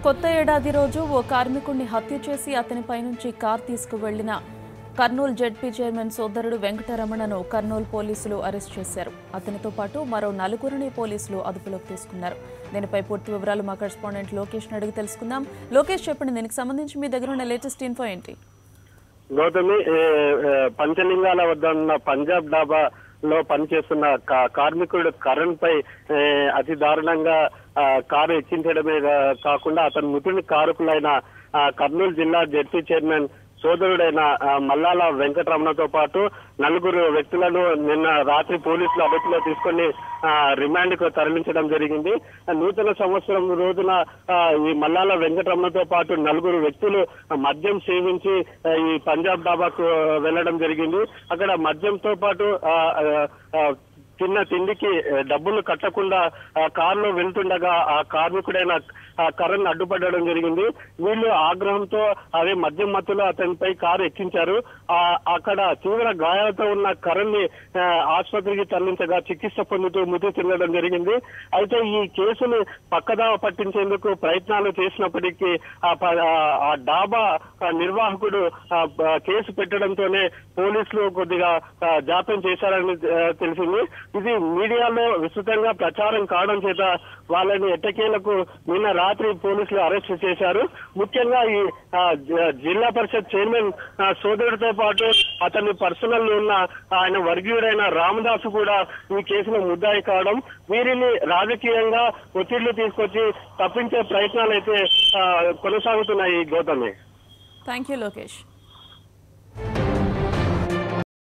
కొత్త ఏడాది రోజు ఓ కార్మికుడిని హత్య చేసి అతనిపై నుంచి కార్ తీసుకువెళ్లిన కర్నూలు జెడ్పీ చైర్మన్ సోదరుడు వెంకటరమణను కర్నూలు పోలీసులు అరెస్ట్ చేశారు. అతనితో పాటు మరో నలుగురిని పోలీసులు అదుపులోకి తీసుకున్నారు. దీనిపై పూర్తి వివరాలు మా కరెస్పాండెంట్ లోకేష్ అడిగి తెలుసుకుందాం. లోకేష్, చెప్పండి, దీనికి సంబంధించి మీ దగ్గర ఉన్న లేటెస్ట్ ఇన్ఫో ఏంటి? గౌతమి, పంచలింగాల వద్ద ఉన్న పంజాబ్ డాబాలో పనిచేస్తున్న కార్మికుడు కరణ్ పై అతి దారుణంగా కారు ఎక్కించడమే కాకుండా అతని మృతుని కారకులైన కర్నూలు జిల్లా జెడ్పీ చైర్మన్ సోదరుడైన మల్లాల వెంకటరమణతో పాటు నలుగురు వ్యక్తులను నిన్న రాత్రి పోలీసులు అదుపులో తీసుకొని రిమాండ్ కు తరలించడం జరిగింది. నూతన సంవత్సరం రోజున ఈ మల్లాల వెంకటరమణతో పాటు నలుగురు వ్యక్తులు మద్యం సేవించి ఈ పంజాబ్ డాబాకు వెళ్లడం జరిగింది. అక్కడ మద్యంతో పాటు తిన్న తిండికి డబ్బులు కట్టకుండా కారులో వెళ్తుండగా ఆ కార్మికుడైన కరణ్ అడ్డుపడడం జరిగింది. వీళ్ళు ఆగ్రహంతో అదే మద్యం మత్తులో అతనిపై కారు ఎక్కించారు. అక్కడ తీవ్ర గాయాలతో ఉన్న కరణ్ ని ఆసుపత్రికి తరలించగా చికిత్స పొందుతూ మృతి చెందడం జరిగింది. అయితే ఈ కేసును పక్కదావ పట్టించేందుకు ప్రయత్నాలు చేసినప్పటికీ ఆ డాబా నిర్వాహకుడు కేసు పెట్టడంతోనే పోలీసులు కొద్దిగా జాప్యం చేశారని తెలిసింది. ఇది మీడియాలో విస్తృతంగా ప్రచారం కావడం చేత వాళ్ళని ఎట్టకేలకు నిన్న రాత్రి పోలీసులు అరెస్ట్ చేశారు. ముఖ్యంగా ఈ జిల్లా పరిషత్ చైర్మన్ సోదరుడితో పాటు అతని పర్సనల్ ఉన్న ఆయన వర్గీయుడైన రామదాసు కూడా ఈ కేసులో ముద్దాయి కావడం, వీరిని రాజకీయంగా ఒత్తిళ్లు తీసుకొచ్చి తప్పించే ప్రయత్నాలు అయితే కొనసాగుతున్నాయి. Gautami, thank you Lokesh.